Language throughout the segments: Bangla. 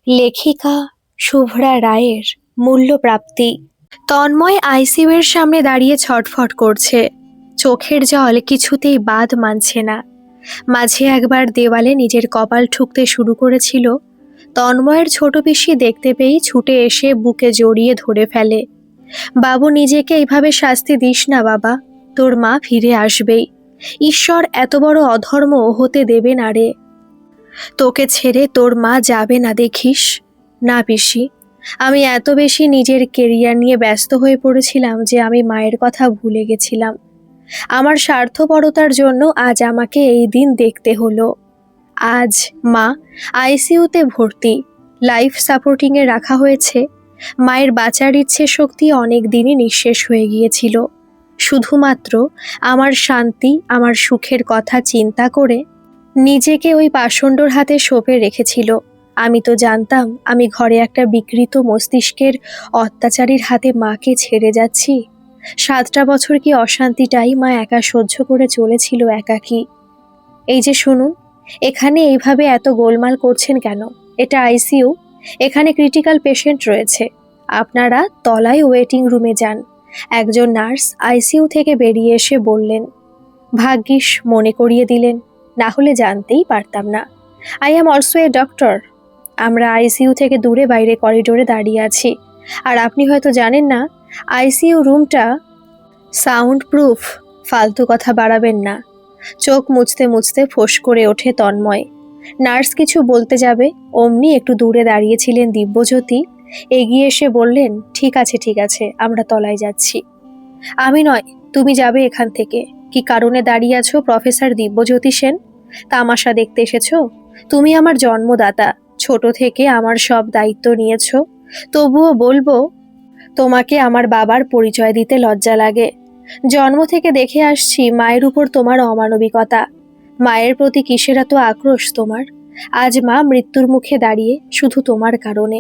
লেখিকা শুভ্রা রায়ের মূল্যপ্রাপ্তি। তন্ময় আইসিইউ এর সামনে দাঁড়িয়ে ছটফট করছে। চোখের জল কিছুতেই বাদ মানছে না। মাঝে একবার দেওয়ালে নিজের কপাল ঠুকতে শুরু করেছিল। তন্ময়ের ছোট পিসি দেখতে পেয়েই ছুটে এসে বুকে জড়িয়ে ধরে ফেলে। বাবু, নিজেকে এইভাবে শাস্তি দিস না বাবা, তোর মা ফিরে আসবেই। ঈশ্বর এত বড় অধর্ম হতে দেবে না রে। তোকে ছেড়ে তোর মা যাবে না দেখিস। না পিসি, আমি এত বেশি নিজের কেরিয়ার নিয়ে ব্যস্ত হয়ে পড়েছিলাম যে আমি মায়ের কথা ভুলে গেছিলাম। আমার স্বার্থপরতার জন্য আজ আমাকে এই দিন দেখতে হলো। আজ মা আইসিইউতে ভর্তি, লাইফ সাপোর্টিংয়ে রাখা হয়েছে। মায়ের বাঁচার ইচ্ছে শক্তি অনেক দিনই নিঃশেষ হয়ে গিয়েছিল। শুধুমাত্র আমার শান্তি, আমার সুখের কথা চিন্তা করে নিজেকে ওই পাষণ্ডর হাতে সঁপে রেখেছিল। আমি তো জানতাম আমি ঘরে একটা বিকৃত মস্তিষ্কের অত্যাচারীর হাতে মাকে ছেড়ে যাচ্ছি। 7টা বছর কি অশান্তিটাই মা একা সহ্য করে চলেছিল একাকী। এই যে শুনুন, এখানে এইভাবে এত গোলমাল করছেন কেন? এটা আইসিইউ, এখানে ক্রিটিক্যাল পেশেন্ট রয়েছে। আপনারা তলায় ওয়েটিং রুমে যান। একজন নার্স আইসিইউ থেকে বেরিয়ে এসে বললেন। ভাগ্যিস মনে করিয়ে দিলেন, না হলে জানতেই পারতাম না। I am also a doctor. আমরা আইসিইউ থেকে দূরে বাইরে করিডোরে দাঁড়িয়ে আছি। আর আপনি হয়তো জানেন না, আইসিইউ রুমটা সাউন্ড প্রুফ। ফালতু কথা বাড়াবেন না। চোখ মুছতে মুছতে ফোঁস করে ওঠে তন্ময়। নার্স কিছু বলতে যাবে, অমনি একটু দূরে দাঁড়িয়েছিলেন দিব্যজ্যোতি। এগিয়ে এসে বললেন, ঠিক আছে ঠিক আছে, আমরা তলায় যাচ্ছি। আমি নয়, তুমি যাবে এখান থেকে। কি কারণে দাঁড়িয়ে আছো প্রফেসর দিব্যজ্যোতি সেন? তামাশা দেখতে এসেছো? তুমি আমার জন্মদাতা, ছোট থেকে আমার সব দায়িত্ব নিয়েছো। তবুও বলবো, তোমাকে আমার বাবার পরিচয় দিতে লজ্জা লাগে। জন্ম থেকে দেখে আসছি মায়ের উপর তোমার অমানবিকতা। মায়ের প্রতি কিসের এত আক্রোশ তোমার? আজ মা মৃত্যুর মুখে দাঁড়িয়ে শুধু তোমার কারণে।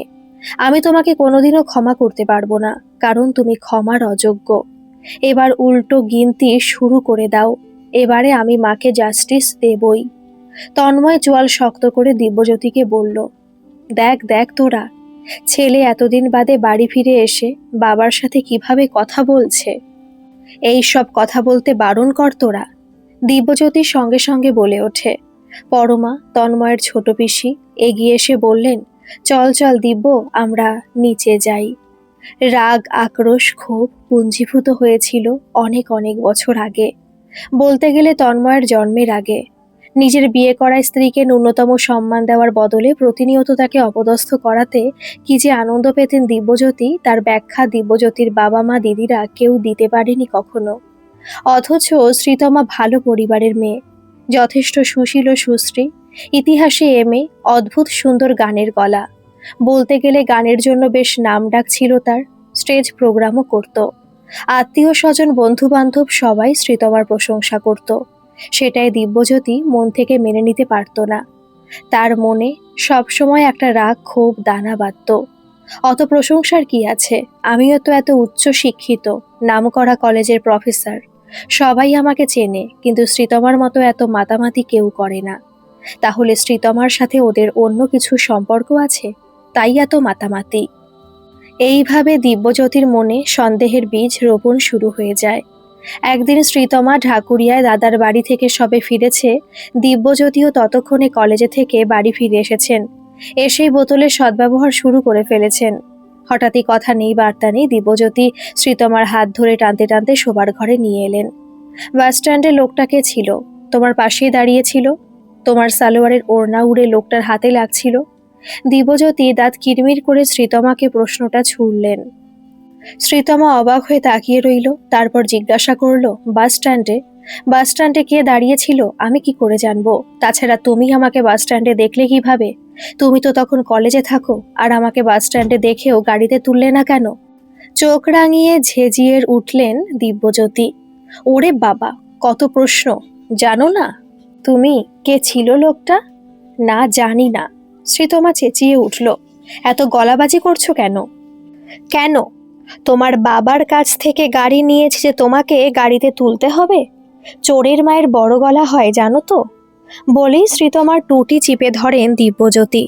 আমি তোমাকে কোনোদিনও ক্ষমা করতে পারবো না, কারণ তুমি ক্ষমার অযোগ্য। এবার উল্টো গিনতি শুরু করে দাও। এবারে আমি মাকে জাস্টিস দেবই। তন্ময় চোয়াল শক্ত করে দিব্যজ্যোতিকে বলল, দেখ দেখ তোরা, ছেলে এতদিন বাদে বাড়ি ফিরে এসে বাবার সাথে কিভাবে কথা বলছে। এই সব কথা বলতে বারণ কর তোরা। দিব্যজ্যোতির সঙ্গে সঙ্গে বলে ওঠে। পরমা, তন্ময়ের ছোট পিসি, এগিয়ে এসে বললেন, চল চল দিব্য, আমরা নিচে যাই। রাগ, আক্রোশ, ক্ষোভ পুঞ্জীভূত হয়েছিল অনেক অনেক বছর আগে। বলতে গেলে তন্ময়ের জন্মের আগে। নিজের বিয়ে করা স্ত্রীকে ন্যূনতম সম্মান দেওয়ার বদলে প্রতিনিয়ত তাকে অপদস্থ করাতে কি যে আনন্দ পেতেন দিব্যজ্যোতি, তার ব্যাখ্যা দিব্যজ্যোতির বাবা মা দিদিরা কেউ দিতে পারেনি কখনো। অথচ শ্রীতমা ভালো পরিবারের মেয়ে, যথেষ্ট সুশীল ও সুশ্রী, ইতিহাসে এমএ, অদ্ভুত সুন্দর গানের গলা। বলতে গেলে গানের জন্য বেশ নামডাক ছিল তার। স্টেজ প্রোগ্রামও করত। আত্মীয় স্বজন, বন্ধু বান্ধব সবাই শ্রীতমার প্রশংসা করত। সেটাই দিব্যজ্যোতি মন থেকে মেনে নিতে পারত না। তার মনে সবসময় একটা রাগ, ক্ষোভ দানা বাঁধত। অত প্রশংসার কি আছে? আমিও তো এত উচ্চ শিক্ষিত, নামকরা কলেজের প্রফেসর। সবাই আমাকে চেনে, কিন্তু শ্রীতমার মতো এত মাতামাতি কেউ করে না। তাহলে শ্রীতমার সাথে ওদের অন্য কিছু সম্পর্ক আছে, তাই এত মাতামাতি। এইভাবে দিব্যজ্যোতির মনে সন্দেহের বীজ রোপণ শুরু হয়ে যায়। একদিন শ্রীতমা ঢাকুরিয়ায় দাদার বাড়ি থেকে সবে ফিরেছে। দিব্যজ্যোতিও ততক্ষণে কলেজে থেকে বাড়ি ফিরে এসেছেন। এসেই বোতলের সদ্ব্যবহার শুরু করে ফেলেছেন। হঠাৎই কথা নেই বার্তা নেই দিব্যজ্যোতি শ্রীতমার হাত ধরে টানতে টানতে শোবার ঘরে নিয়ে এলেন। বাস স্ট্যান্ডে লোকটাকে ছিল, তোমার পাশেই দাঁড়িয়েছিল। তোমার সালোয়ারের ওড়না উড়ে লোকটার হাতে লাগছিল। দিব্যজ্যোতি দাঁত কিরমির করে শ্রীতমাকে প্রশ্নটা ছুড়লেন। শ্রীতমা অবাক হয়ে তাকিয়ে রইল। তারপর জিজ্ঞাসা করলো, বাস স্ট্যান্ডে কে দাঁড়িয়েছিল আমি কি করে জানবো? তাছাড়া তুমি আমাকে বাস স্ট্যান্ডে দেখলে কিভাবে? তুমি তো তখন কলেজে থাকো, আর আমাকে বাস স্ট্যান্ডে দেখেও গাড়িতে তুললে না কেন? চোখ রাঙিয়ে ঝেঁঝিয়ে উঠলেন দিব্যজ্যোতি। ওরে বাবা, কত প্রশ্ন! জানো না তুমি কে ছিল লোকটা? না, জানি না। শ্রীতমা চেঁচিয়ে উঠল, এত গলাবাজি করছো কেন? কেন? তোমার বাবার কাছ থেকে গাড়ি নিয়েছি যে তোমাকে গাড়িতে তুলতে হবে? চোরের মায়ের বড় গলা হয় জানো তো। বলেই শ্রীতমার টুটি চিপে ধরেন দিব্যজ্যোতি।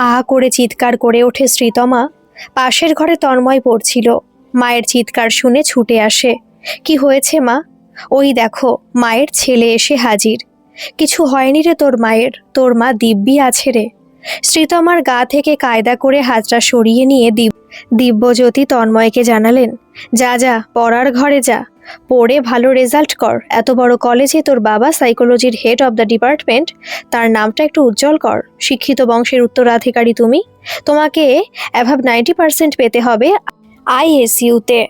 আহা করে চিৎকার করে ওঠে শ্রীতমা। পাশের ঘরে তন্ময় পড়ছিল। মায়ের চিৎকার শুনে ছুটে আসে। কি হয়েছে মা? ওই দেখো, মায়ের ছেলে এসে হাজির। কিছু হয়নি রে তোর মায়ের, তোর মা দিব্যি আছে রে। শ্রীতমার গা থেকে কায়দা করে হাতটা সরিয়ে নিয়ে দিব্যজ্যোতি তন্ময়কে জানালেন, যা যা পড়ার ঘরে যা, পড়ে ভালো রেজাল্ট কর। এত বড় কলেজে তোর বাবা সাইকোলজির হেড অব দ্য ডিপার্টমেন্ট, তার নামটা একটু উজ্জ্বল কর। শিক্ষিত বংশের উত্তরাধিকারী তুমি, তোমাকে অ্যাভাব 90% পেতে হবে আইএসইউতে।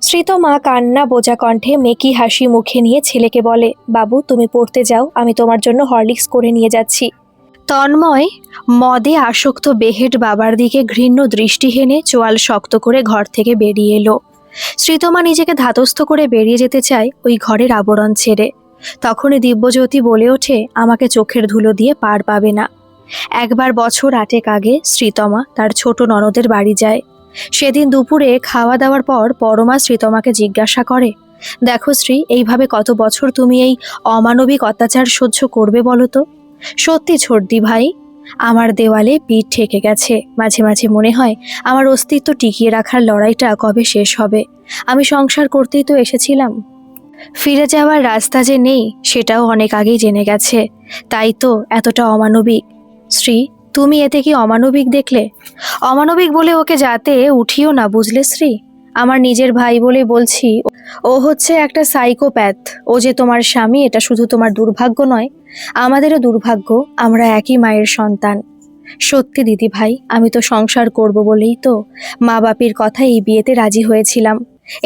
শ্রীতমা কান্না বোঝা কণ্ঠে মেকি হাসি মুখে নিয়ে ছেলেকে বলে, বাবু তুমি পড়তে যাও, আমি তোমার জন্য হরলিক্স করে নিয়ে যাচ্ছি। তন্ময় মদে আসক্ত বেহেড বাবার দিকে ঘৃণ্য দৃষ্টি হেনে চোয়াল শক্ত করে ঘর থেকে বেরিয়ে এলো। শ্রীতমা নিজেকে ধাতস্থ করে বেরিয়ে যেতে চায় ওই ঘরের আবরণ ছেড়ে। তখনই দিব্যজ্যোতি বলে ওঠে, আমাকে চোখের ধুলো দিয়ে পার পাবে না। একবার বছর 8 আগে শ্রীতমা তার ছোট ননদের বাড়ি যায়। সেদিন দুপুরে খাওয়া দাওয়ার পর পরমা শ্রীতমাকে জিজ্ঞাসা করে, দেখো শ্রী, এইভাবে কত বছর তুমি এই অমানবিক অত্যাচার সহ্য করবে বলো তো? সত্যি ছোটদি ভাই, আমার দেওয়ালে পিঠ ঠেকে গেছে। মাঝে মাঝে মনে হয় আমার অস্তিত্ব টিকিয়ে রাখার লড়াইটা কবে শেষ হবে। আমি সংসার করতেই তো এসেছিলাম, ফিরে যাওয়ার রাস্তা যে নেই সেটাও অনেক আগেই জেনে গেছে। তাই তো এতটা অমানবিক। শ্রী, তুমি এতে কি অমানবিক দেখলে? অমানবিক বলে ওকে যাতে উঠিও না, বুঝলে শ্রী? আমার নিজের ভাই বলে বলছি, ও হচ্ছে একটা সাইকোপ্যাথ। ও যে তোমার স্বামী এটা শুধু তোমার দুর্ভাগ্য নয়, আমাদেরও দুর্ভাগ্য। আমরা একই মায়ের সন্তান। সত্যি দিদি ভাই, আমি তো সংসার করব বলেই তো মা বাপির কথা এই বিয়েতে রাজি হয়েছিলাম।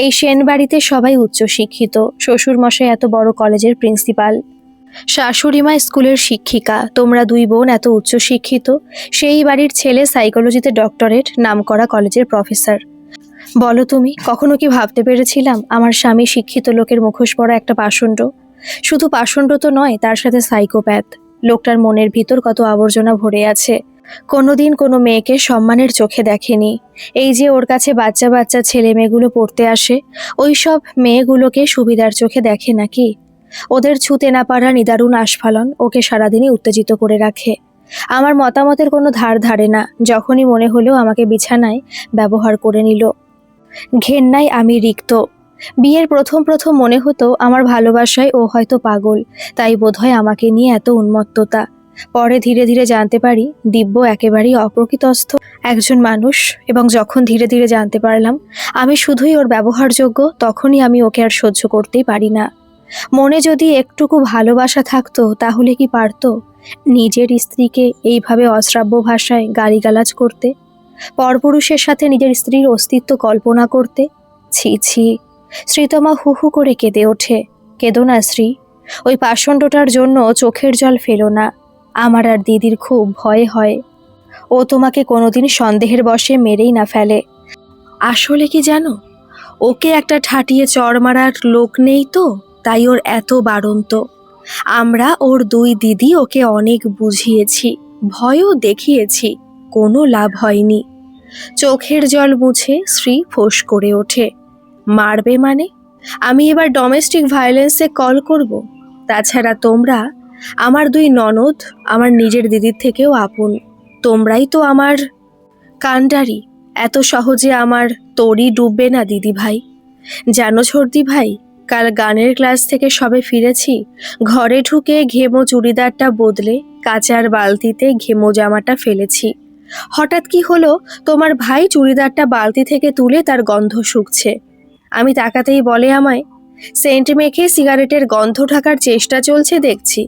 এই সেন বাড়িতে সবাই উচ্চশিক্ষিত, শ্বশুরমশাই এত বড় কলেজের প্রিন্সিপাল, শাশুড়িমা স্কুলের শিক্ষিকা, তোমরা 2 বোন এত উচ্চশিক্ষিত, সেই বাড়ির ছেলে সাইকোলজিতে ডক্টরেট, নামকরা কলেজের প্রফেসর। বলো তুমি, কখনো কি ভাবতে পেরেছিলাম আমার স্বামী শিক্ষিত লোকের মুখোশ পরা একটা পাষণ্ড? শুধু পাষণ্ড তো নয়, তার সাথে সাইকোপ্যাথ। লোকটার মনের ভিতর কত আবর্জনা ভরে আছে। কোনোদিন কোনো মেয়েকে সম্মানের চোখে দেখেনি। এই যে ওর কাছে বাচ্চা বাচ্চা ছেলে মেয়েগুলো পড়তে আসে, ওই সব মেয়েগুলোকে সুবিধার চোখে দেখে নাকি? ওদের ছুতে না পারা নিদারুণ আস্ফালন ওকে সারাদিনই উত্তেজিত করে রাখে। আমার মতামতের কোনো ধার ধারে না। যখনই মনে হলো আমাকে বিছানায় ব্যবহার করে নিল। ঘেন্নায় আমি রিক্ত। বিয়ের প্রথম মনে হতো আমার ভালোবাসায় ও হয়তো পাগল, তাই বোধহয় আমাকে নিয়ে এত উন্মত্ততা। পরে ধীরে ধীরে জানতে পারি দিব্য একেবারেই অপ্রকৃতস্থ একজন মানুষ, এবং যখন ধীরে ধীরে জানতে পারলাম আমি শুধুই ওর ব্যবহারযোগ্য, তখনই আমি ওকে আর সহ্য করতেই পারি না। মনে যদি একটুকু ভালোবাসা থাকতো তাহলে কি পারতো নিজের স্ত্রীকে এইভাবে অশ্রাব্য ভাষায় গালিগালাজ করতে, পরপুরুষের সাথে নিজের স্ত্রীর অস্তিত্ব কল্পনা করতে? ছি ছি। শ্রীতমা হু হু করে কেঁদে ওঠে। কেঁদো না শ্রী, ওই পাষণ্ডটার জন্য চোখের জল ফেলো না। আমার আর দিদির খুব ভয় হয়, ও তোমাকে কোনোদিন সন্দেহের বশে মেরেই না ফেলে। আসলে কি জানো, ওকে একটা ঠাটিয়ে চড় মারার লোক নেই তো, তাই ওর এত বাড়ন্ত। আমরা ওর 2 দিদি ওকে অনেক বুঝিয়েছি, ভয়ও দেখিয়েছি, কোনো লাভ হয়নি। চোখের জল মুছে শ্রী ফোঁস করে ওঠে, মারবে মানে? আমি এবার ডোমেস্টিক ভায়োলেন্সে কল করব। তাছাড়া তোমরা আমার 2 ননদ, আমার নিজের দিদির থেকেও আপন। তোমরাই তো আমার কাণ্ডারি। এত সহজে আমার তরি ডুববে না দিদি ভাই। জানো ছোটদি ভাই, কাল গানের ক্লাস থেকে সবে ফিরেছি। ঘরে ঢুকে ঘেমো চুড়িদারটা বদলে কাচার বালতিতে ঘেমো জামাটা ফেলেছি। হঠাৎ কি হলো, তোমার ভাই চুড়িদারটা বালতি থেকে তুলে তার গন্ধ শুকছে। আমি তাকাতেই বলে আমায়, সেন্ট মেখে সিগারেটের গন্ধ ঢাকার চেষ্টা চলছে দেখছি।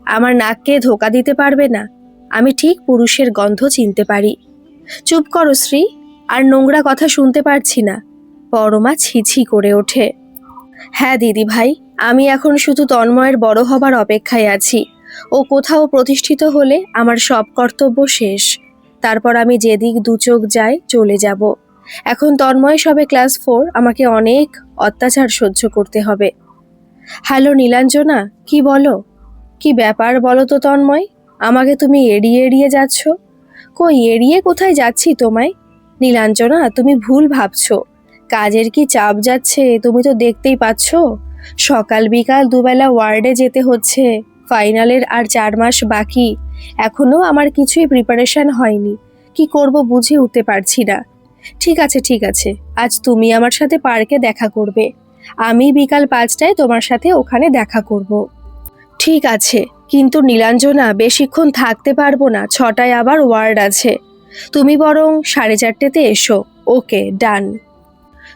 আমার নাককে ধোকা দিতে পারবে না, আমি ঠিক পুরুষের গন্ধ চিনতে পারি। চুপ করো শ্রী, আর নোংরা কথা শুনতে পারছি না। পরমা ছিছি করে ওঠে। হ্যাঁ দিদি ভাই, আমি এখন শুধু তন্ময়ের বড় হবার অপেক্ষায় আছি। ও কোথাও প্রতিষ্ঠিত হলে আমার সব কর্তব্য শেষ। তারপর আমি যেদিক 2 চোখ যায় চলে যাব। এখন তন্ময় সবে ক্লাস 4, আমাকে অনেক অত্যাচার সহ্য করতে হবে। হ্যালো নীলাঞ্জনা, কি বলো? কি ব্যাপার বলো তো তন্ময়, আমাকে তুমি এড়িয়ে এড়িয়ে যাচ্ছ। কই এড়িয়ে কোথায় যাচ্ছি তোমায়? নীলাঞ্জনা, তুমি ভুল ভাবছো। কাজের কি চাপ যাচ্ছে তুমি তো দেখতেই পাচ্ছ। সকাল বিকাল 2 বেলা ওয়ার্ডে যেতে হচ্ছে। ফাইনালের আর 4 মাস বাকি। এখনো আমার কিছুই প্রিপারেশন হয়নি, কি করব বুঝে উঠতে পারছি না। ঠিক আছে ঠিক আছে, আজ তুমি আমার সাথে পার্কে দেখা করবে, আমি বিকাল 5টায় তোমার সাথে ওখানে দেখা করব। ঠিক আছে, কিন্তু নীলাঞ্জনা বেশিক্ষণ থাকতে পারবো না, 6টায় আবার ওয়ার্ড আছে, তুমি বরং 4:30তে এসো। ওকে, ডান।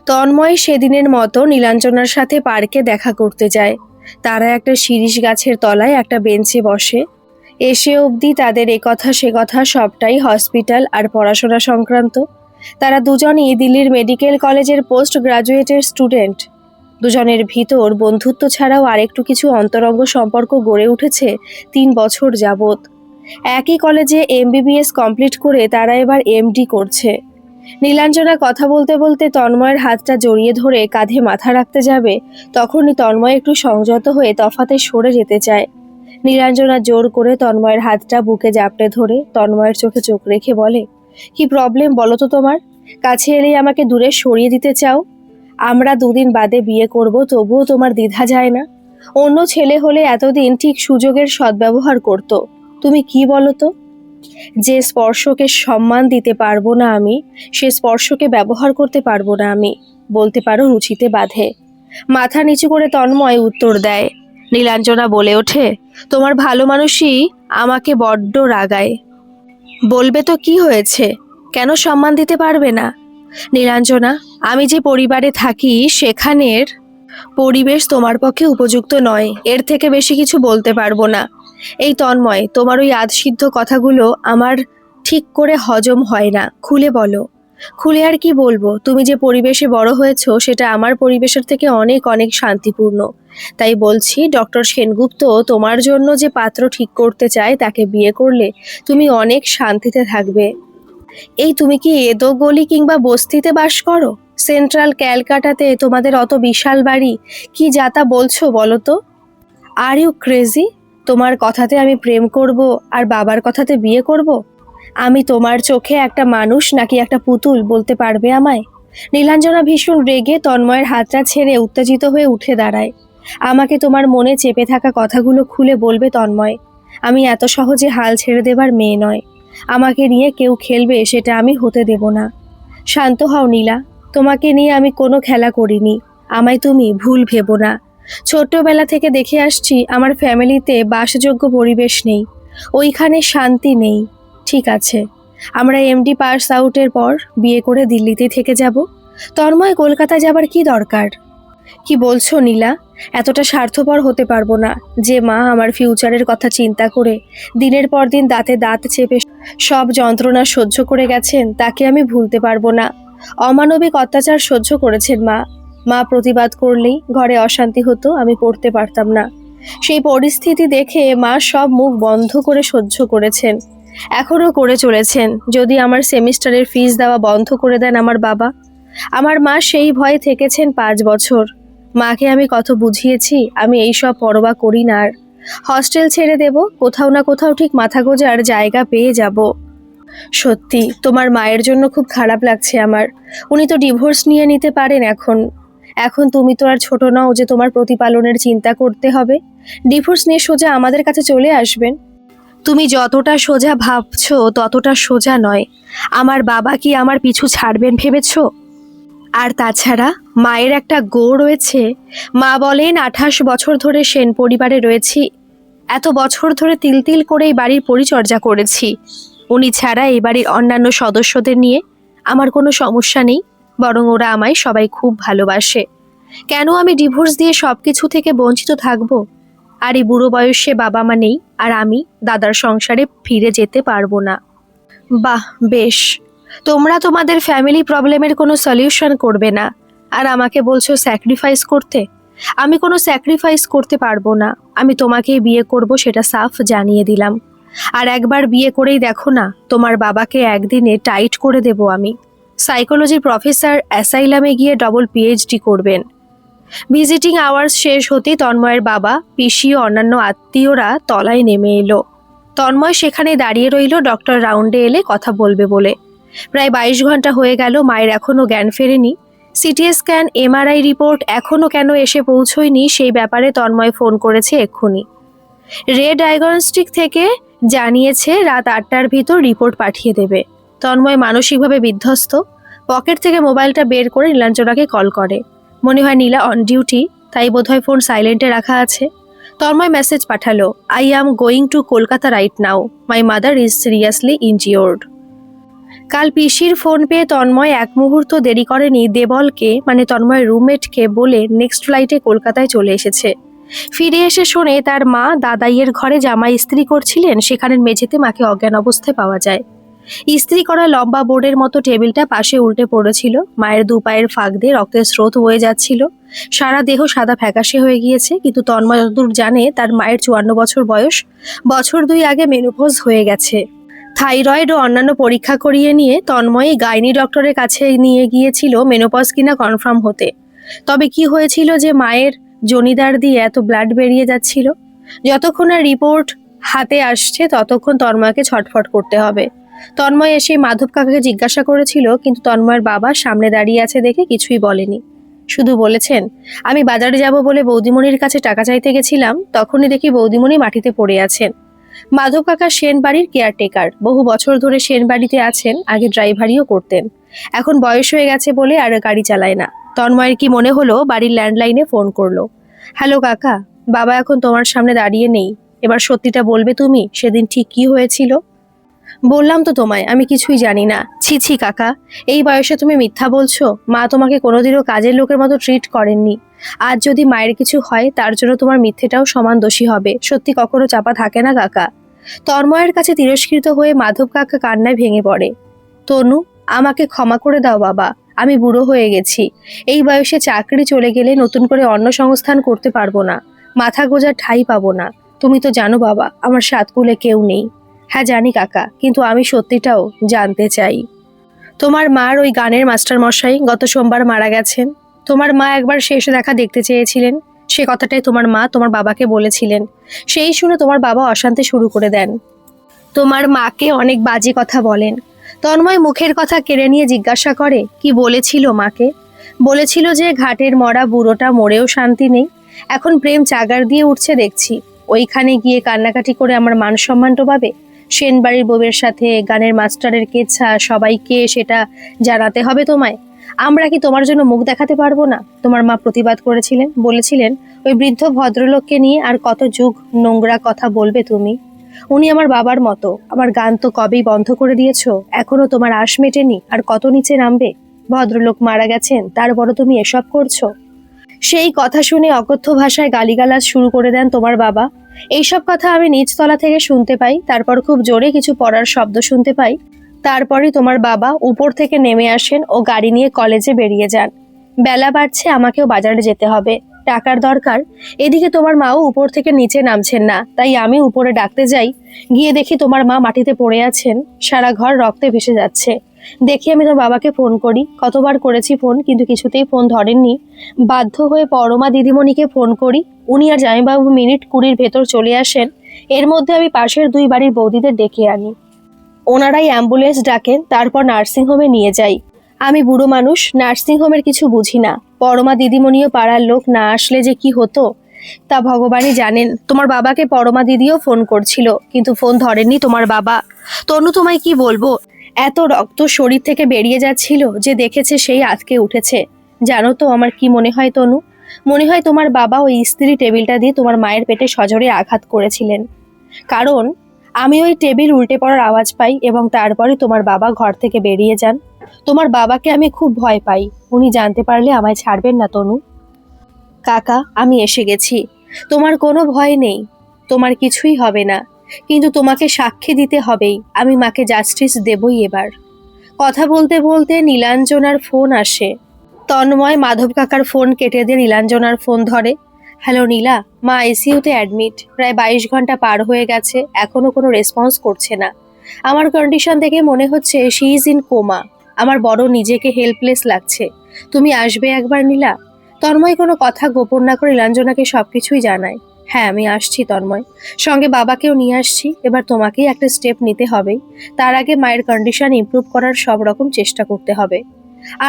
তন্ময় সেদিনের মতো নীলাঞ্জনার সাথে পার্কে দেখা করতে যায়। তারা একটা শিরীষ গাছের তলায় একটা বেঞ্চে বসে। এসে অবধি তাদের একথা সে কথা সবটাই হসপিটাল আর পড়াশোনা সংক্রান্ত। তারা দুজনই দিল্লির মেডিকেল কলেজের পোস্ট গ্রাজুয়েটের স্টুডেন্ট। দুজনের ভিতর বন্ধুত্ব ছাড়াও আরেকটু কিছু অন্তরঙ্গ সম্পর্ক গড়ে উঠেছে 3 বছর যাবৎ। একই কলেজে MBBS কমপ্লিট করে তারা এবার MD করছে। নীলাঞ্জনা কথা বলতে বলতে তন্ময়ের হাতটা জড়িয়ে ধরে কাঁধে মাথা রাখতে যাবে, তখনই তন্ময় একটু সংযত হয়ে তফাতে সরে যেতে চায়। নীলাঞ্জনা জোর করে তন্ময়ের হাতটা বুকে জাপটে ধরে তন্ময়ের চোখে চোখ রেখে বলে, কি প্রবলেম বলো তো তোমার? কাছে এলেই আমাকে দূরে সরিয়ে দিতে চাও। আমরা 2 দিন বাদে বিয়ে করব, তবুও তোমার দ্বিধা যায় না? অন্য ছেলে হলে এতদিন ঠিক সুযোগের সদ্ব্যবহার করত। তুমি কি বলো তো? যে স্পর্শকে সম্মান দিতে পারবো না আমি, সে স্পর্শকে ব্যবহার করতে পারবো না আমি, বলতে পারো রুচিতে বাঁধে। মাথা নিচু করে তন্ময় উত্তর দেয়। নীলাঞ্জনা বলে ওঠে, তোমার ভালো মানুষই আমাকে বড্ড রাগায়। বলবে তো কি হয়েছে, কেন সম্মান দিতে পারবে না? নীলাঞ্জনা, আমি যে পরিবারে থাকি সেখানের পরিবেশ তোমার পক্ষে উপযুক্ত নয়, এর থেকে বেশি কিছু বলতে পারবো না। এই তন্ময়, তোমার ওই আধসিদ্ধ কথাগুলো আমার ঠিক করে হজম হয় না, খুলে বলো। খুলে আর কি বলবো, তুমি যে পরিবেশে বড় হয়েছো সেটা আমার পরিবেশের থেকে অনেক অনেক শান্তিপূর্ণ। তাই বলছি, ডক্টর সেনগুপ্ত তোমার জন্য যে পাত্র ঠিক করতে চায় তাকে বিয়ে করলে তুমি অনেক শান্তিতে থাকবে। এই তুমি কি এদো গলি কিংবা বস্তিতে বাস করো? সেন্ট্রাল ক্যালকাটাতে তোমাদের অত বিশাল বাড়ি, কি যাতা বলছো বলো তো? Are you crazy? তোমার কথাতে আমি প্রেম করব আর বাবার কথাতে বিয়ে করব? আমি তোমার চোখে একটা মানুষ নাকি একটা পুতুল, বলতে পারবে আমায়? নীলাঞ্জনা ভীষণ রেগে তন্ময়ের হাতটা ছেড়ে উত্তেজিত হয়ে উঠে দাঁড়ায়। আমাকে তোমার মনে চেপে থাকা কথাগুলো খুলে বলবে তন্ময়। আমি এত সহজে হাল ছেড়ে দেবার মেয়ে নয়। আমাকে নিয়ে কেউ খেলবে সেটা আমি হতে দেব না। শান্ত হও নীলা, তোমাকে নিয়ে আমি কোনো খেলা করিনি, আমায় তুমি ভুল ভেবো না। ছোট্টবেলা থেকে দেখে আসছি আমার ফ্যামিলিতে বাসযোগ্য পরিবেশ নেই, ওইখানে শান্তি নেই। ঠিক আছে, আমরা MD পাস আউটের পর বিয়ে করে দিল্লিতে থেকে যাব। তন্ময়, কলকাতা যাবার কি দরকার? কি বলছো নীলা? এতটা স্বার্থপর হতে পারবো না। যে মা আমার ফিউচারের কথা চিন্তা করে দিনের পর দিন দাঁতে দাঁত চেপে সব যন্ত্রণা সহ্য করে গেছেন, তাকে আমি ভুলতে পারবো না। অমানবিক অত্যাচার সহ্য করেছেন মা। মা প্রতিবাদ করলেই ঘরে অশান্তি হতো, আমি পড়তে পারতাম না। সেই পরিস্থিতি দেখে মা সব মুখ বন্ধ করে সহ্য করেছেন, এখনও করে চলেছেন। যদি আমার সেমিস্টারের ফিস দেওয়া বন্ধ করে দেন আমার বাবা। আমার মা সেই ভয়ে থেকেছেন 5 বছর। মাকে আমি কত বুঝিয়েছি আমি এইসব পরোয়া করি না আর। হস্টেল ছেড়ে দেব, কোথাও না কোথাও ঠিক মাথা গোঁজার জায়গা পেয়ে যাব। সত্যি তোমার মায়ের জন্য খুব খারাপ লাগছে আমার। উনি তো ডিভোর্স নিয়ে নিতে পারেন এখন। এখন তুমি তো আর ছোট নও যে তোমার প্রতিপালনের চিন্তা করতে হবে। ডিভোর্স নিয়ে সোজা আমাদের কাছে চলে আসবেন। তুমি যতটা সোজা ভাবছো ততটা সোজা নয়। আমার বাবা কি আমার পিছু ছাড়বেন ভেবেছো? আর তাছাড়া মায়ের একটা গো রয়েছে। মা বলেন 28 বছর ধরে সেন পরিবারে রয়েছি, এত বছর ধরে তিল তিল করে এই বাড়ির পরিচর্যা করেছি। উনি ছাড়া এই বাড়ির অন্যান্য সদস্যদের নিয়ে আমার কোনো সমস্যা নেই, বরং ওরা আমায় সবাই খুব ভালোবাসে। কেন আমি ডিভোর্স দিয়ে সব কিছু থেকে বঞ্চিত থাকবো? আর এই বুড়ো বয়সে বাবা মা নেই, আর আমি দাদার সংসারে ফিরে যেতে পারবো না। বাহ, বেশ। তোমরা তোমাদের ফ্যামিলি প্রবলেমের কোনো সলিউশন করবে না, আর আমাকে বলছো স্যাক্রিফাইস করতে। আমি কোনো স্যাক্রিফাইস করতে পারবো না। আমি তোমাকেই বিয়ে করব, সেটা সাফ জানিয়ে দিলাম। আর একবার বিয়ে করেই দেখো না, তোমার বাবাকে একদিনে টাইট করে দেব আমি। সাইকোলজির প্রফেসর অ্যাসাইলামে গিয়ে ডবল PhD করবেন। ভিজিটিং আওয়ার্স শেষ হতেই তন্ময়ের বাবা, পিসি ও অন্যান্য আত্মীয়রা তলায় নেমে এলো। তন্ময় সেখানে দাঁড়িয়ে রইল ডক্টর রাউন্ডে এলে কথা বলবে বলে। প্রায় 22 ঘন্টা হয়ে গেল, মায়ের এখনও জ্ঞান ফেরেনি। CT স্ক্যান, MRI রিপোর্ট এখনও কেন এসে পৌঁছয়নি সেই ব্যাপারে তন্ময় ফোন করেছে এক্ষুনি। রে ডায়াগনস্টিক থেকে জানিয়েছে রাত 8টার ভিতর রিপোর্ট পাঠিয়ে দেবে। তন্ময় মানসিকভাবে বিধ্বস্ত। পকেট থেকে মোবাইলটা বের করে নীলাঞ্জনাকে কল করে। মনে হয় নীলা অন ডিউটি, তাই বোধহয় ফোন সাইলেন্টে রাখা আছে। তন্ময় মেসেজ পাঠালো, I am going to Kolkata right now, my mother is seriously injured. কাল পিসির ফোন পেয়ে তন্ময় এক মুহূর্ত দেরি করেনি, দেবলকে মানে তন্ময়ের রুমমেটকে বলে নেক্সট ফ্লাইটে কলকাতায় চলে এসেছে। ফিরে এসে শোনে তার মা দাদাইয়ের ঘরে জামা ইস্ত্রি করছিলেন, সেখানের মেঝেতে মাকে অজ্ঞান অবস্থায় পাওয়া যায়। ইস্ত্রি করা লম্বা বোর্ডের মতো টেবিলটা পাশে উল্টে পড়েছিল। মায়ের দু পায়ের ফাঁক দিয়ে রক্তের স্রোত বয়ে যাচ্ছিল। সারা দেহ সাদা ফ্যাকাশে হয়ে গিয়েছে, কিন্তু তন্ময় যতদূর জানে তার মায়ের 54 বছর বয়স। বছর 2 আগে মেনোপজ হয়ে গেছে। থাইরয়েড ও অন্যান্য পরীক্ষা করিয়ে নিয়ে তন্ময় গাইনি ডক্টরের কাছে নিয়ে গিয়েছিল মেনোপজ কিনা কনফার্ম হতে। তবে কি হয়েছিল যে মায়ের জনিদার দিয়ে এত ব্লাড বেরিয়ে যাচ্ছিল? যতক্ষণ না রিপোর্ট হাতে আসছে ততক্ষণ তন্ময়কে ছটফট করতে হবে। তন্ময় এসে মাধব কাকাকে জিজ্ঞাসা করেছিল, কিন্তু তন্ময়ের বাবা সামনে দাঁড়িয়ে আছে দেখে কিছুই বলেনি। শুধু বলেছেন, আমি বাজারে যাব বলে বৌদিমণির কাছে টাকা চাইতে গেছিলাম, তখনই দেখি বৌদিমণি মাটিতে পড়ে আছেন। মাধব কাকা সেন বাড়ির কেয়ারটেকার, বহু বছর ধরে সেন বাড়িতে আছেন, আগে ড্রাইভারিও করতেন। এখন বয়স হয়ে গেছে বলে আর গাড়ি চালায় না। তন্ময়ের কি মনে হলো বাড়ির ল্যান্ডলাইনে ফোন করলো। হ্যালো কাকা, বাবা এখন তোমার সামনে দাঁড়িয়ে নেই, এবার সত্যিটা বলবে তুমি, সেদিন ঠিক কি হয়েছিল? বললাম তো তোমায়, আমি কিছুই জানি না। ছি ছি কাকা, এই বয়সে তুমি মিথ্যা বলছো। মা তোমাকে কোনোদিনও কাজের লোকের মতো ট্রিট করেননি। আজ যদি মায়ের কিছু হয় তার জন্য তোমার মিথ্যেটাও সমান দোষী হবে। সত্যি কখনো চাপা থাকে না কাকা। তন্ময়ের কাছে তিরস্কৃত হয়ে মাধব কাকা কান্নায় ভেঙে পড়ে। তনু, আমাকে ক্ষমা করে দাও বাবা, আমি বুড়ো হয়ে গেছি। এই বয়সে চাকরি চলে গেলে নতুন করে অন্য সংস্থান করতে পারবো না, মাথা গোজার ঠাঁই পাবো না। তুমি তো জানো বাবা, আমার সাতকুলে কেউ নেই। হ্যাঁ জানি কাকা, কিন্তু আমি সত্যিটাও জানতে চাই। তোমার মার ওই গানের মাস্টার মশাই গত সোমবার মারা গেছেন। তোমার মা একবার শেষ দেখা দেখতে চেয়েছিলেন, সে কথাটাই তোমার মা তোমার বাবাকে বলেছিলেন। সেই শুনে তোমার বাবা অশান্তি শুরু করে দেন। তোমার মাকে অনেক বাজে কথা বলেন। তন্ময় মুখের কথা কেড়ে নিয়ে জিজ্ঞাসা করে, কি বলেছিল মাকে? বলেছিল যে ঘাটের মরা বুড়োটা মরেও শান্তি নেই, এখন প্রেম চাগার দিয়ে উঠছে দেখছি। ওইখানে গিয়ে কান্নাকাটি করে আমার মান সম্মান ডোবাবে? সেন বাড়ির বউয়ের সাথে গানের মাস্টারের কেচ্ছা, সবাইকে সেটা জানাতে হবে তোমায়? আমরা কি তোমার জন্য মুখ দেখাতে পারবো না? তোমার মা প্রতিবাদ করেছিলেন, বলেছিলেন ওই বৃদ্ধ ভদ্রলোককে নিয়ে আর কত যুগ নোংরা কথা বলবে তুমি। উনি আমার বাবার মতো। আমার গান তো কবেই বন্ধ করে দিয়েছো, এখনো তোমার আশ মেটেনি, আর কত নিচে নামবে? ভদ্রলোক মারা গেছেন, তারপরও তুমি এসব করছো। সেই কথা শুনে অকথ্য ভাষায় গালিগালাজ শুরু করে দেন তোমার বাবা। এইসব কথা আমি নিচতলা থেকে শুনতে পাই, তারপর খুব জোরে কিছু পড়ার শব্দ শুনতে পাই। তারপরই তোমার বাবা উপর থেকে নেমে আসেন ও গাড়ি নিয়ে কলেজে বেরিয়ে যান। বেলা বাড়ছে, আমাকেও বাজারে যেতে হবে, টাকার দরকার। এদিকে তোমার মাও উপর থেকে নিচে নামছেন না, তাই আমি উপরে ডাকতে যাই। গিয়ে দেখি তোমার মা মাটিতে পড়ে আছেন, সারা ঘর রক্তে ভেসে যাচ্ছে। দেখি আমি তোমার বাবাকে ফোন করি, কতবার করেছি ফোন, কিন্তু কিছুতেই ফোন ধরেননি। বাধ্য হয়ে পরমা দিদিমণিকে ফোন করি, উনি আর জামাইবাবু মিনিট 20 ভেতর চলে আসেন। এর মধ্যে আমি পাশের 2 বাড়ির বৌদিদের ডেকে আনি। ওনারাই অ্যাম্বুলেন্স ডাকেন, তারপর নার্সিংহোমে নিয়ে যাই। আমি বুড়ো মানুষ, নার্সিংহোমের কিছু বুঝি না। পরমা দিদিমণিও পাড়ার লোক না আসলে যে কি হতো তা ভগবানই জানেন। তোমার বাবাকে পরমা দিদিও ফোন করছিল, কিন্তু ফোন ধরেননি তোমার বাবা। তনু, তোমায় কি বলবো, এত রক্ত শরীর থেকে বেরিয়ে যাচ্ছিল, যে দেখেছে সেই আঁতকে উঠেছে। জানো তো আমার কি মনে হয় তনু? মনে হয় তোমার বাবা ওই ইস্ত্রি টেবিলটা দিয়ে তোমার মায়ের পেটে সজোরে আঘাত করেছিলেন। কারণ আমি ওই টেবিল উল্টে পড়ার আওয়াজ পাই এবং তারপরে তোমার বাবা ঘর থেকে বেরিয়ে যান। তোমার বাবাকে আমি খুব ভয় পাই, উনি জানতে পারলে আমায় ছাড়বেন না তনু। কাকা, আমি এসে গেছি, তোমার কোনো ভয় নেই, তোমার কিছুই হবে না, কিন্তু তোমাকে সাক্ষী দিতে হবেই। আমি মাকে জাস্টিস দেবই এবার। কথা বলতে বলতে নীলাঞ্জনার ফোন আসে। তন্ময় মাধব কাকার ফোন কেটে দিয়ে নীলাঞ্জনার ফোন ধরে। হ্যালো নীলা, মা আইসিইউতে অ্যাডমিট, প্রায় 22 ঘন্টা পার হয়ে গেছে, এখনো কোনো রেসপন্স করছে না। আমার কন্ডিশন দেখে মনে হচ্ছে শি ইজ ইন কোমা। আমার বড় নিজেকে হেল্পলেস লাগছে। তুমি আসবে একবার নীলা? তন্ময় কোনো কথা গোপন না করে নীলাঞ্জনাকে সবকিছুই জানায়। হ্যাঁ আমি আসছি তন্ময়, সঙ্গে বাবাকেও নিয়ে আসছি। এবার তোমাকেই একটা স্টেপ নিতে হবেই। তার আগে মায়ের কন্ডিশন ইমপ্রুভ করার সব রকম চেষ্টা করতে হবে।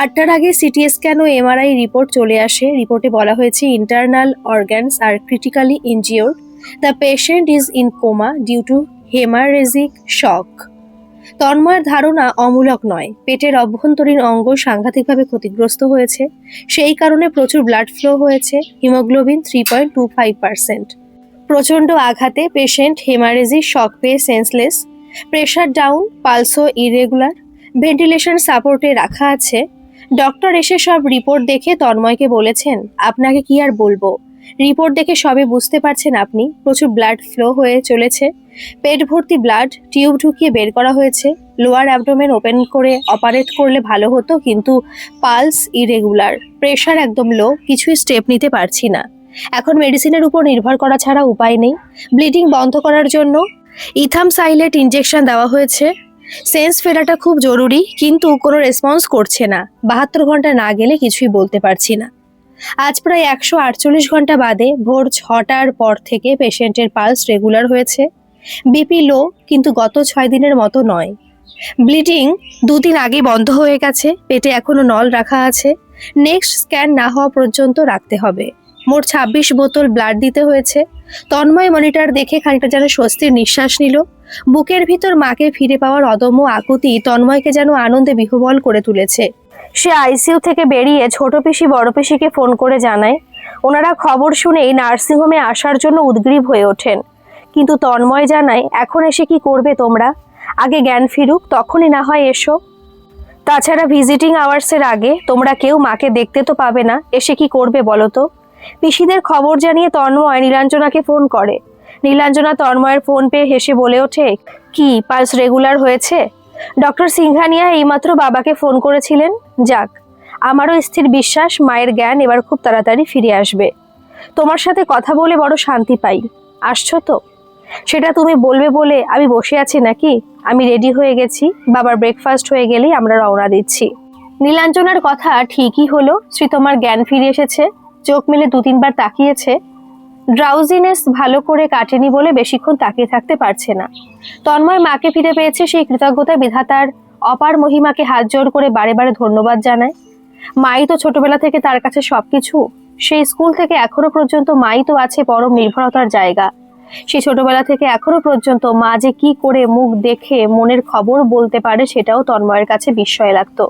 8টার আগে সিটি স্ক্যান ও এমআরআই রিপোর্ট চলে আসে। রিপোর্টে বলা হয়েছে ইন্টারনাল অর্গানস আর critically injured. The patient is in coma due to haemorrhagic shock. তন্ময়ের ধারণা অমূলক নয়, পেটের অভ্যন্তরীণ অঙ্গ সাংঘাতিকভাবে ক্ষতিগ্রস্ত হয়েছে, সেই কারণে প্রচুর ব্লাড ফ্লো হয়েছে, হিমোগ্লোবিন 3.25%। প্রচণ্ড আঘাতে পেশেন্ট হেমারেজিক শক পেয়ে সেন্সলেস, প্রেশার ডাউন, পালসও ইরেগুলার, ভেন্টিলেশন সাপোর্টে রাখা আছে। ডক্টর এসে সব রিপোর্ট দেখে তন্ময়কে বলেছেন, আপনাকে কি আর বলবো, রিপোর্ট দেখে সবে বুঝতে পারছেন আপনি, প্রচুর ব্লাড ফ্লো হয়ে চলেছে, পেট ভর্তি ব্লাড, টিউব ঢুকিয়ে বের করা হয়েছে, লোয়ার অ্যাবডোমেন ওপেন করে অপারেট করলে ভালো হতো, কিন্তু পালস ইরেগুলার, প্রেশার একদম লো, কিছুই স্টেপ নিতে পারছি না। এখন মেডিসিনের উপর নির্ভর করা ছাড়া উপায় নেই। ব্লিডিং বন্ধ করার জন্য ইথামসাইলেট ইনজেকশন দেওয়া হয়েছে। সেন্স ফেরাটা খুব জরুরি, কিন্তু কোনো রেসপন্স করছে না। 72 ঘন্টা না গেলে কিছুই বলতে পারছি না। আজ প্রায় 148 ঘন্টা বাদে ভোর 6টার পর থেকে পেশেন্টের পালস রেগুলার হয়েছে। বিপি লো, কিন্তু গত 6 দিনের মতো নয়। ব্লিডিং 2 দিন আগে বন্ধ হয়ে গেছে, পেটে এখনো নল রাখা আছে, নেক্সট স্ক্যান না হওয়া পর্যন্ত রাখতে হবে। মোট 26 বোতল ব্লাড দিতে হয়েছে। তন্ময় মনিটর দেখে খানিকটা যেন স্বস্তির নিঃশ্বাস নিল। বুকের ভিতর মাকে ফিরে পাওয়ার অদম্য আকুতি তন্ময়কে যেন আনন্দে বিহ্বল করে তুলেছে। সে আইসিইউ থেকে বেরিয়ে ছোট পিসি বড় পিসিকে ফোন করে জানায়। ওনারা খবর শুনেই নার্সিংহোমে আসার জন্য উদগ্রীব হয়ে ওঠেন, কিন্তু তন্ময় জানায়, এখন এসে কি করবে তোমরা, আগে জ্ঞান ফিরুক তখনই না হয় এসো। তাছাড়া ভিজিটিং আওয়ার্সের আগে তোমরা কেউ মাকে দেখতে তো পাবে না, এসে কি করবে বলো তো। পিসিদের খবর জানিয়ে তন্ময় নীলাঞ্জনাকে ফোন করে। নীলাঞ্জনা তন্ময়ের ফোন পেয়ে হেসে বলে ওঠে, কি পালস রেগুলার হয়েছে? ডক্টর সিংঘানিয়া এইমাত্র বাবাকে ফোন করেছিলেন। যাক, আমারও স্থির বিশ্বাস মায়ের জ্ঞান এবার খুব তাড়াতাড়ি ফিরে আসবে। তোমার সাথে কথা বলে বড় শান্তি পাই। আসছো তো? সেটা তুমি বলবে বলে আমি বসে আছি নাকি? আমি রেডি হয়ে গেছি, বাবার ব্রেকফাস্ট হয়ে গেলেই আমরা রওনা দিচ্ছি। নীলাঞ্জনার কথা ঠিকই হলো, শ্রীতমার জ্ঞান ফিরে এসেছে। চোখ মেলে 2-3 বার তাকিয়েছে। ড্রাউজিনেস ভালো করে কাটেনি বলে বেশিক্ষণ তাকিয়ে থাকতে পারছে না। তন্ময় মাকে ফিরে পেয়েছে, সেই কৃতজ্ঞতা বিধাতার অপার মহিমাকে হাত জোড় করে বারে বারে ধন্যবাদ জানায়। মাই তো ছোটবেলা থেকে তার কাছে সবকিছু। সেই স্কুল থেকে এখনো পর্যন্ত মাই তো আছে পরম নির্ভরতার জায়গা। সেই ছোটবেলা থেকে এখনো পর্যন্ত মা যে কি করে মুখ দেখে মনের খবর বলতে পারে সেটাও তন্ময়ের কাছে বিস্ময় লাগতো।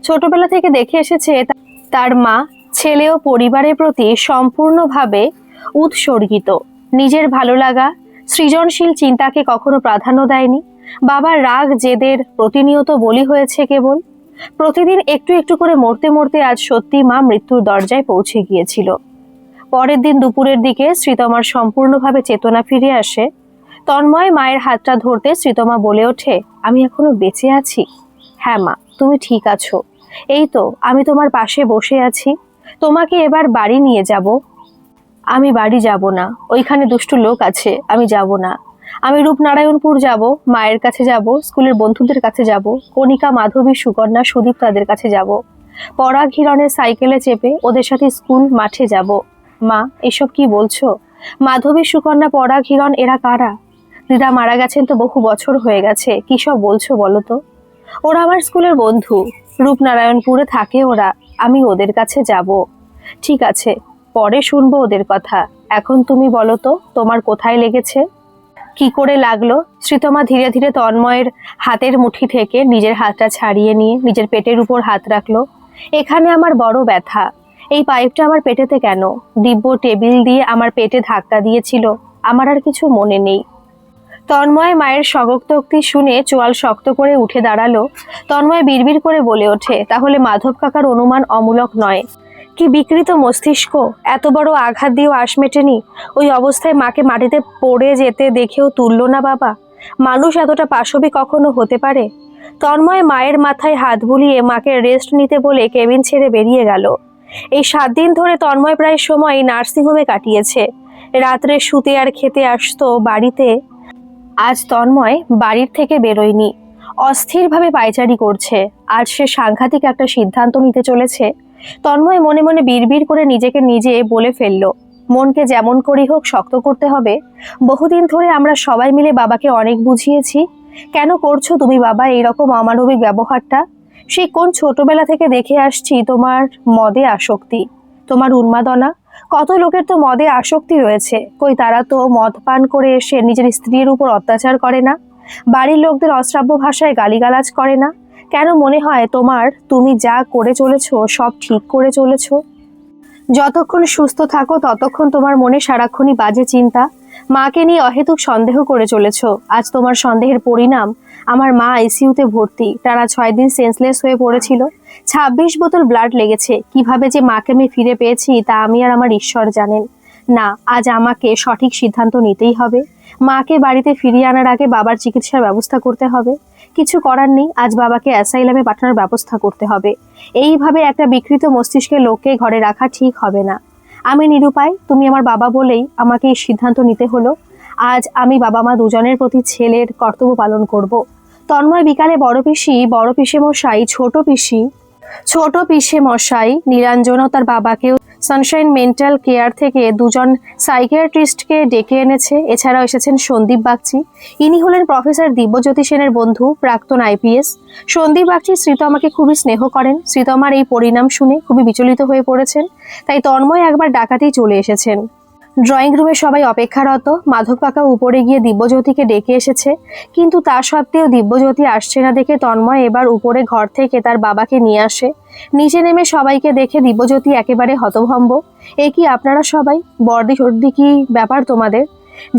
ছোটবেলা থেকে দেখে এসেছে তার মা ছেলে ও পরিবারের প্রতি সম্পূর্ণভাবে উৎসর্গিত। নিজের ভালো লাগা, সৃজনশীল চিন্তাকে কখনো প্রাধান্য দেয়নি। বাবার রাগ জেদের প্রতিনিয়ত বলি হয়েছে কেবল। প্রতিদিন একটু একটু করে মরতে মরতে আজ সত্যি মা মৃত্যুর দরজায় পৌঁছে গিয়েছিল। পরের দিন দুপুরের দিকে শ্রীতমার সম্পূর্ণভাবে চেতনা ফিরে আসে। তন্ময় মায়ের হাতটা ধরতে শ্রীতমা বলে ওঠে, আমি এখনো বেঁচে আছি। হ্যাঁ মা, তুমি ঠিক আছো। এই তো আমি তোমার পাশে বসে আছি। তোমাকে এবার বাড়ি নিয়ে যাব। আমি বাড়ি যাব না, ওইখানে দুষ্টু লোক আছে, আমি যাব না। আমি রূপনারায়ণপুর যাব, মায়ের কাছে যাব, স্কুলের বন্ধুদের কাছে যাব, কণিকা, মাধবী, সুকন্যা, সুদীপ তাদের কাছে যাব। পরাগ হিরণের সাইকেলে চেপে ওদের সাথে স্কুল মাঠে যাব। মা, এসব কি বলছো? মাধবী, সুকন্যা, পরাগ, হিরণ এরা কারা? দিদা মারা গেছেন তো বহু বছর হয়ে গেছে, কি সব বলছো বলো তো? ওরা আমার স্কুলের বন্ধু, রূপনারায়ণপুরে থাকে ওরা, আমি ওদের কাছে যাব। ঠিক আছে, পরে শুনবো ওদের কথা। এখন তুমি বলো তো, তোমার কোথায় লেগেছে? কি করে লাগলো? শ্রীতমা ধীরে ধীরে তন্ময়ের হাতের মুঠি থেকে নিজের হাতটা ছাড়িয়ে নিয়ে নিজের পেটের উপর হাত রাখলো। এখানে আমার বড় ব্যথা। এই পাইপটা আমার পেটেতে কেন? দিব্য টেবিল দিয়ে আমার পেটে ধাক্কা দিয়েছিল, আমার আর কিছু মনে নেই। তন্ময় মায়ের স্বগোক্তোক্তি শুনে চোয়াল শক্ত করে উঠে দাঁড়ালো। তন্ময় বিড়বিড় করে বলে ওঠে, তাহলে মাধব কাকার অনুমান অমূলক নয়। কি বিকৃত মস্তিষ্ক, এত বড় আঘাত দিয়েও আশ মেটেনি। ওই অবস্থায় মাকে মাটিতে পড়ে যেতে দেখেও তুলল না বাবা। মানুষ এতটা পাশবিক কখনো হতে পারে? তন্ময় মায়ের মাথায় হাত বুলিয়ে মাকে রেস্ট নিতে বলে কেবিন ছেড়ে বেরিয়ে গেল। এই 7 দিন ধরে তন্ময় প্রায় সময় নার্সিংহোমে কাটিয়েছে। রাত্রে শুতে আর খেতে আসতো বাড়িতে। আজ তন্ময় বাড়ির থেকে বেরোয়নি, অস্থিরভাবে পায়চারি করছে। আজ সে সাংঘাতিক একটা সিদ্ধান্ত নিতে চলেছে। তন্ময় মনে মনে বিড়বিড় করে নিজেকে নিজে বলে ফেলল, মনকে যেমন করেই হোক শক্ত করতে হবে। বহুদিন ধরে আমরা সবাই মিলে বাবাকে অনেক বুঝিয়েছি। কেন করছো তুমি বাবা এইরকম অমানবিক ব্যবহারটা? সেই কোন ছোটবেলা থেকে দেখে আসছি তোমার মদে আসক্তি, তোমার উন্মাদনা, কত লোকের তো মদে আসক্তি রয়েছে, কই তারা তো মদ পান করে এসে নিজের স্ত্রীর উপর অত্যাচার করে না, বাড়ির লোকদের অশ্রাব্য ভাষায় গালিগালাজ করে না? কেন মনে হয় তুমি যা করে চলেছো সব ঠিক করে চলেছো? যতক্ষণ সুস্থ থাকো ততক্ষণ তোমার মনে সারাক্ষণই বাজে চিন্তা, মাকে নিয়ে অহেতুক সন্দেহ করে চলেছো। আজ তোমার সন্দেহের পরিণাম, আমার মা আইসিইউতে ভর্তি, টানা 6 দিন সেন্সলেস হয়ে পড়েছিল। 26 বোতল ব্লাড লেগেছে। কিভাবে যে মাকে আমি ফিরে পেয়েছি তা আমি আর আমার ঈশ্বর জানেন। না, আজ আমাকে সঠিক সিদ্ধান্ত নিতেই হবে। মাকে বাড়িতে ফিরিয়ে আনার আগে বাবার চিকিৎসার ব্যবস্থা করতে হবে। কিছু করার নেই, আজ বাবাকে অ্যাসাইলামে পাঠানোর ব্যবস্থা করতে হবে। এইভাবে একটা বিকৃত মস্তিষ্কের লোককে ঘরে রাখা ঠিক হবে না। আমি নিরুপায়, তুমি আমার বাবা বলেই আমাকে এই সিদ্ধান্ত নিতে হলো। আজ আমি বাবা মা দুজনের প্রতি ছেলের কর্তব্য পালন করব। তন্ময় বিকালে বড় পিসে মশাই, ছোট পিসে মশাই নীলাঞ্জন ও তার বাবাকেও সানশাইন মেন্টাল কেয়ার থেকে 2জন সাইকিয়াট্রিস্টকে ডেকে এনেছে। এছাড়াও এসেছেন সন্দীপ বাগচি। ইনি হলেন প্রফেসর দিব্যজ্যোতি সেনের বন্ধু, প্রাক্তন আইপিএস। সন্দীপ বাগচি শ্রীতমাকে খুবই স্নেহ করেন। শ্রীতমার এই পরিণাম শুনে খুবই বিচলিত হয়ে পড়েছেন, তাই তন্ময় একবার ডাকাতেই চলে এসেছেন। ড্রয়িং রুমে সবাই অপেক্ষারত। মাধব কাকা উপরে গিয়ে দিব্যজ্যোতিকে ডেকে এসেছে, কিন্তু তা সত্ত্বেও দিব্যজ্যোতি আসছে না দেখে তন্ময় এবার উপরে ঘর থেকে তার বাবাকে নিয়ে আসে। নিচে নেমে সবাইকে দেখে দিব্যজ্যোতি একেবারে হতভম্ব। এ কি আপনারা সবাই? বর্দি সর্দি কি ব্যাপার তোমাদের?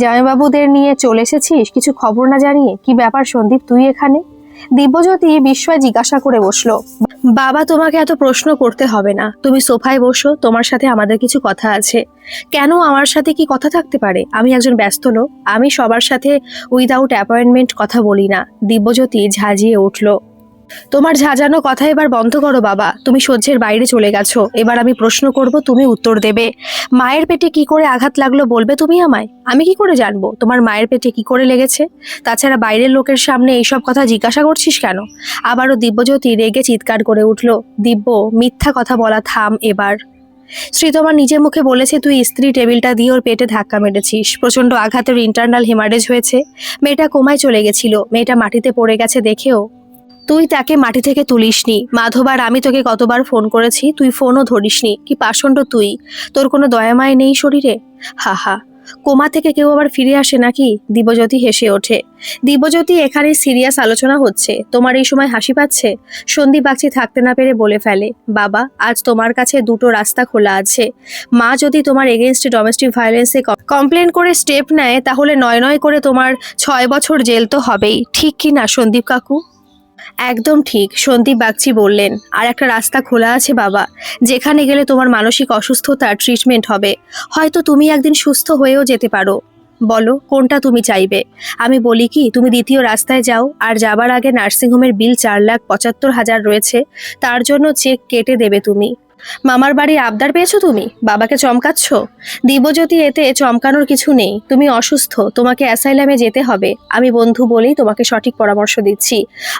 জামাইবাবুদের নিয়ে চলে এসেছিস কিছু খবর না জানিয়ে? কি ব্যাপার সন্দীপ, তুই এখানে? দিব্যজ্যোতি বিস্ময়ে জিজ্ঞাসা করে বসলো, বাবা তোমাকে এত প্রশ্ন করতে হবে না, তুমি সোফায় বসো, তোমার সাথে আমাদের কিছু কথা আছে। কেন, আমার সাথে কি কথা থাকতে পারে? আমি একজন ব্যস্ত লোক, আমি সবার সাথে উইদাউট অ্যাপয়েন্টমেন্ট কথা বলি না। দিব্যজ্যোতি ঝাঁঝিয়ে উঠল, তোমার ঝাঁঝানো কথা এবার বন্ধ করো বাবা, তুমি সহ্যের বাইরে চলে গেছো। এবার আমি প্রশ্ন করব, তুমি উত্তর দেবে। মায়ের পেটে কি করে আঘাত লাগলো বলবে তুমি আমায়? আমি কি করে জানবো তোমার মায়ের পেটে কি করে লেগেছে? তাছাড়া বাইরের লোকের সামনে এইসব কথা জিজ্ঞাসা করছিস কেন? আবারও দিব্যজ্যোতি রেগে চিৎকার করে উঠল, দিব্য, মিথ্যা কথা বলা থাম এবার। শ্রীতমা নিজে মুখে বলেছে তুই স্ত্রী টেবিলটা দিয়ে ওর পেটে ধাক্কা মেরেছিস, প্রচন্ড আঘাতের ইন্টারনাল হেমারেজ হয়েছে, মেয়েটা কোমায় চলে গেছিল, মেয়েটা মাটিতে পড়ে গেছে দেখেও তুই তাকে মাটি থেকে তুলিসনি। মাধব আর আমি তোকে কতবার ফোন করেছি, তুই ফোনও ধরিসনি। কি পাষণ্ড তুই, তোর কোনো দয়ামায় নেই শরীরে? হা হা, কোমা থেকে কেউ আবার ফিরে আসে নাকি? দিব্যজ্যোতি হেসে ওঠে। দিব্যজ্যোতি, এখানে সিরিয়াস আলোচনা হচ্ছে, তোমার এই সময় হাসি পাচ্ছে? সন্দীপ বাগচি থাকতে না পেরে বলে ফেলে, বাবা আজ তোমার কাছে দুটো রাস্তা খোলা আছে। মা যদি তোমার এগেনস্টে ডোমেস্টিক ভায়োলেন্সে কমপ্লেন করে স্টেপ নেয় তাহলে নয় করে তোমার 6 বছর জেল তো হবেই, ঠিক কি না সন্দীপ কাকু? একদম ঠিক, সন্দীপ বাগচি বললেন। আর একটা রাস্তা খোলা আছে বাবা, যেখানে গেলে তোমার মানসিক অসুস্থতার ট্রিটমেন্ট হবে, হয়তো তুমি একদিন সুস্থ হয়েও যেতে পারো। বলো কোনটা তুমি চাইবে? আমি বলি কি, তুমি দ্বিতীয় রাস্তায় যাও, আর যাবার আগে নার্সিংহোমের বিল 4,75,000 রয়েছে, তার জন্য চেক কেটে দেবে তুমি। মামার বাড়ির আবদার পেয়েছো তুমি, বাবাকে চমকাচ্ছ? দিব্যজ্যোতি, এতে চমকানোর কিছু নেই, তুমি অসুস্থ, তোমাকে অ্যাসাইলামে যেতে হবে। আমি বন্ধু বলেই তোমাকে সঠিক পরামর্শ দিচ্ছি,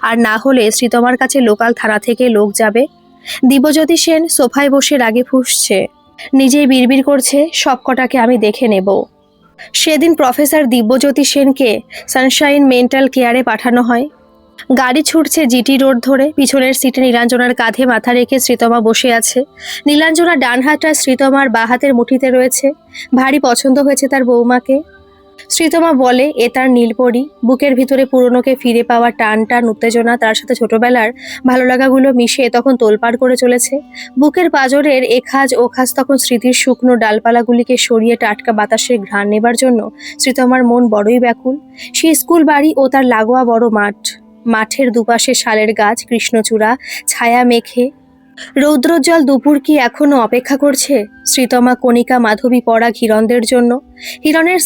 আর না হলে শ্রীতমার কাছে লোকাল থানা থেকে লোক যাবে। দিব্যজ্যোতি সেন সোফায় বসে রাগে ফুঁসছে, নিজেই বিড়বিড় করছে, সব কটাকে আমি দেখে নেব। সেদিন প্রফেসর দিব্যজ্যোতি সেনকে সানশাইন মেন্টাল কেয়ারে পাঠানো হয়। গাড়ি ছুটছে জিটি রোড ধরে, পিছনের সিটে নীলাঞ্জনার কাঁধে মাথা রেখে শ্রীতমা বসে আছে। নীলাঞ্জনার ডান হাতটা শ্রীতমার বাঁ হাতের মুঠিতে রয়েছে। ভারী পছন্দ হয়েছে তার বৌমাকে। শ্রীতমা বলে, এ তার নীলপরি। বুকের ভিতরে পুরনোকে ফিরে পাওয়া টান উত্তেজনা, তার সাথে ছোটবেলার ভালো লাগাগুলো মিশে তখন তোলপাড় করে চলেছে। বুকের পাঁজরের এখাজ ওখাজ তখন স্মৃতির শুকনো ডালপালাগুলিকে সরিয়ে টাটকা বাতাসের ঘ্রাণ নেবার জন্য শ্রীতমার মন বড়ই ব্যাকুল। সেই স্কুল বাড়ি ও তার লাগোয়া বড় মাঠ, মাঠের দুপাশে শালের গাছ কৃষ্ণচূড়া ছায়া মেখে। রৌদ্রোজ্জ্বল দুপুর কি এখনো অপেক্ষা করছে শ্রীতমা, কণিকা, মাধবী পড়া হিরণদের জন্য? হিরণের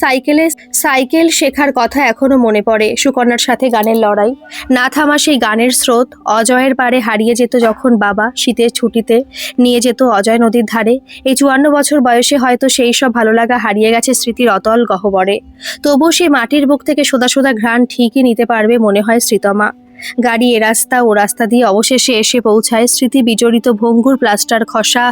সাইকেল শেখার কথা এখনো মনে পড়ে, সুকন্যার সাথে গানের লড়াই, না থামা সেই গানের স্রোত। অজয়ের পারে হারিয়ে যেত যখন বাবা শীতের ছুটিতে নিয়ে যেত অজয় নদীর ধারে। এই 54 বছর বয়সে হয়তো সেই সব ভালো লাগা হারিয়ে গেছে স্মৃতির অতল গহ্বরে। তবুও সেই মাটির বুক থেকে সোদা সোদা ঘ্রাণ ঠিকই নিতে পারবে মনে হয় শ্রীতমা। গাড়ি এ রাস্তা ও রাস্তা দিয়ে অবশেষে এসে পৌঁছায় স্মৃতি বিজড়িত ভঙ্গুর প্লাস্টার খসা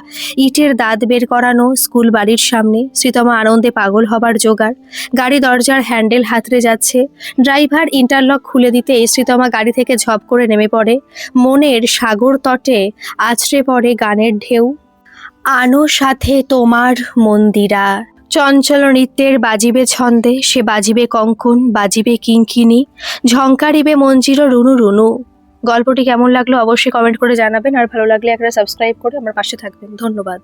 ইটের দাঁত বের করানো স্কুল বাড়ির সামনে। শ্রীতমা আনন্দে পাগল হবার জোগাড়। গাড়ি দরজার হ্যান্ডেল হাতড়ে যাচ্ছে, ড্রাইভার ইন্টারলক খুলে দিতে শ্রীতমা গাড়ি থেকে ঝপ করে নেমে পড়ে। মনের সাগর তটে আছড়ে পড়ে গানের ঢেউ। আনো সাথে তোমার মন্দিরা। চঞ্চল নৃত্যের বাজিবে ছন্দে, সে বাজিবে কঙ্কন, বাজিবে কিঙ্কিনি, ঝংকারিবে মঞ্জির রুনু রুনু। গল্পটি কেমন লাগলো অবশ্যই কমেন্ট করে জানাবেন, আর ভালো লাগলে একটা সাবস্ক্রাইব করে আমার পাশে থাকবেন। ধন্যবাদ।